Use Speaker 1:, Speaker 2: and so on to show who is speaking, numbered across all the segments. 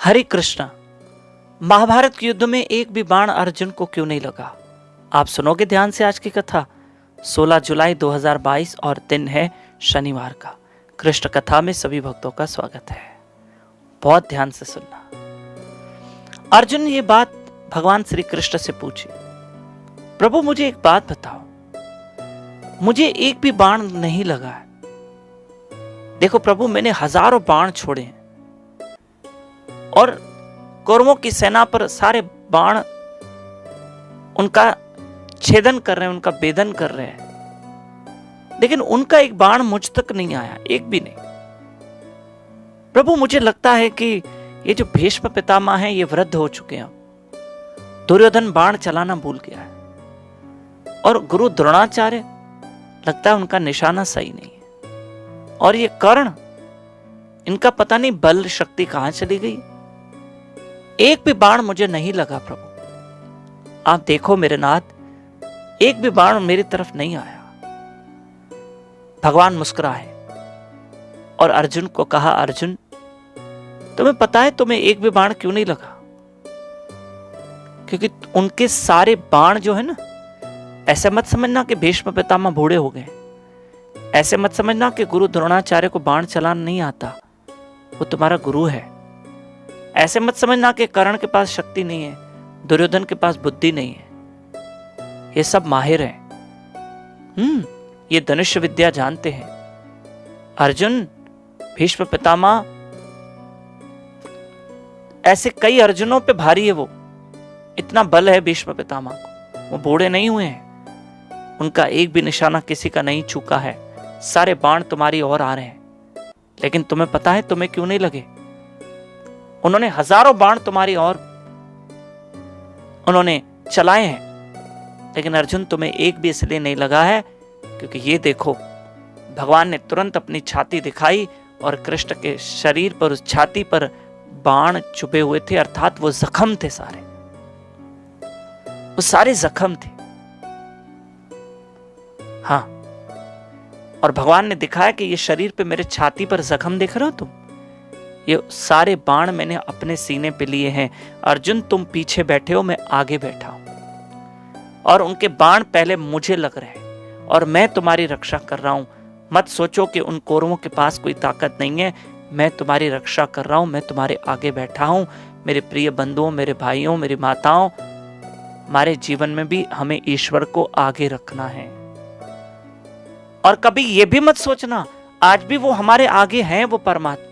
Speaker 1: हरे कृष्णा। महाभारत के युद्ध में एक भी बाण अर्जुन को क्यों नहीं लगा? आप सुनोगे ध्यान से आज की कथा। 16 जुलाई 2022 और दिन है शनिवार का। कृष्ण कथा में सभी भक्तों का स्वागत है। बहुत ध्यान से सुनना। अर्जुन ने ये बात भगवान श्री कृष्ण से पूछी, प्रभु मुझे एक बात बताओ, मुझे एक भी बाण नहीं लगा है। देखो प्रभु, मैंने हजारों बाण छोड़े हैं और कौरवों की सेना पर सारे बाण उनका छेदन कर रहे हैं, उनका भेदन कर रहे हैं, लेकिन उनका एक बाण मुझ तक नहीं आया, एक भी नहीं। प्रभु मुझे लगता है कि ये जो भीष्म पितामह हैं ये वृद्ध हो चुके हैं। दुर्योधन बाण चलाना भूल गया है और गुरु द्रोणाचार्य लगता है उनका निशाना सही नहीं है। और ये कर्ण, इनका पता नहीं बल शक्ति कहां चली गई। एक भी बाण मुझे नहीं लगा प्रभु। आप देखो मेरे नाथ, एक भी बाण मेरी तरफ नहीं आया। भगवान मुस्कुराए और अर्जुन को कहा, अर्जुन तुम्हें पता है तुम्हें एक भी बाण क्यों नहीं लगा? क्योंकि उनके सारे बाण जो है ना, ऐसे मत समझना कि भीष्म पितामह बूढ़े हो गए, ऐसे मत समझना कि गुरु द्रोणाचार्य को बाण चलाना नहीं आता, वो तुम्हारा गुरु है। ऐसे मत समझना कि कर्ण के पास शक्ति नहीं है, दुर्योधन के पास बुद्धि नहीं है। ये सब माहिर हैं। ये धनुष विद्या जानते हैं। अर्जुन, भीष्म पितामह, ऐसे कई अर्जुनों पे भारी है वो। इतना बल है भीष्म पितामह को। वो बूढ़े नहीं हुए हैं, उनका एक भी निशाना किसी का नहीं चूका है। सारे बाण तुम्हारी ओर आ रहे हैं, लेकिन तुम्हें पता है तुम्हें क्यों नहीं लगे? उन्होंने हजारों बाण तुम्हारी ओर उन्होंने चलाए हैं, लेकिन अर्जुन तुम्हें एक भी इसलिए नहीं लगा है क्योंकि ये देखो, भगवान ने तुरंत अपनी छाती दिखाई और कृष्ण के शरीर पर, उस छाती पर बाण चुभे हुए थे, अर्थात वो जख्म थे सारे, वो सारे जख्म थे। हाँ, और भगवान ने दिखाया कि ये शरीर पे, मेरे छाती पर जख्म देख रहे हो तुम, ये सारे बाण मैंने अपने सीने पे लिए हैं। अर्जुन तुम पीछे बैठे हो, मैं आगे बैठा हूं और उनके बाण पहले मुझे लग रहे हैं और मैं तुम्हारी रक्षा कर रहा हूं। मत सोचो कि उन कौरवों के पास कोई ताकत नहीं है, मैं तुम्हारी रक्षा कर रहा हूं, मैं तुम्हारे आगे बैठा हूं। मेरे प्रिय बंधुओं, मेरे भाइयों, मेरी माताओं, हमारे जीवन में भी हमें ईश्वर को आगे रखना है। और कभी यह भी मत सोचना, आज भी वो हमारे आगे हैं, वो परमात्मा।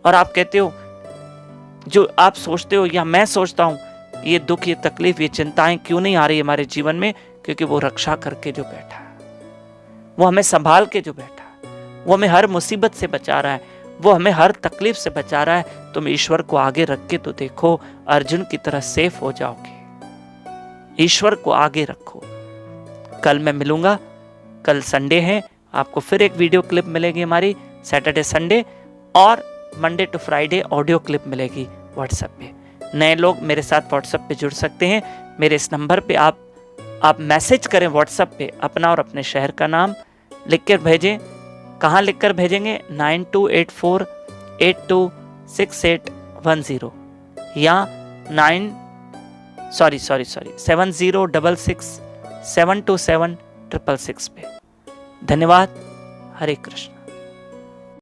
Speaker 1: और आप कहते हो, जो आप सोचते हो या मैं सोचता हूं, ये दुख, ये तकलीफ, ये चिंताएं क्यों नहीं आ रही हमारे जीवन में? क्योंकि वो रक्षा करके जो बैठा है, वो हमें संभाल के जो बैठा है, वो हमें हर मुसीबत से बचा रहा है, वो हमें हर तकलीफ से बचा रहा है। तुम ईश्वर को आगे रख के तो देखो, अर्जुन की तरह सेफ हो जाओगे। ईश्वर को आगे रखो। कल मैं मिलूंगा, कल संडे है, आपको फिर एक वीडियो क्लिप मिलेगी हमारी सैटरडे संडे, और Monday to Friday audio clip मिलेगी व्हाट्सएप पे। नए लोग मेरे साथ व्हाट्सएप पे जुड़ सकते हैं। मेरे इस नंबर पे आप मैसेज करें व्हाट्सएप पे, अपना और अपने शहर का नाम लिख कर भेजें। कहाँ लिख कर भेजेंगे? 9284826810 या 7066727666 पे। धन्यवाद। हरे कृष्ण।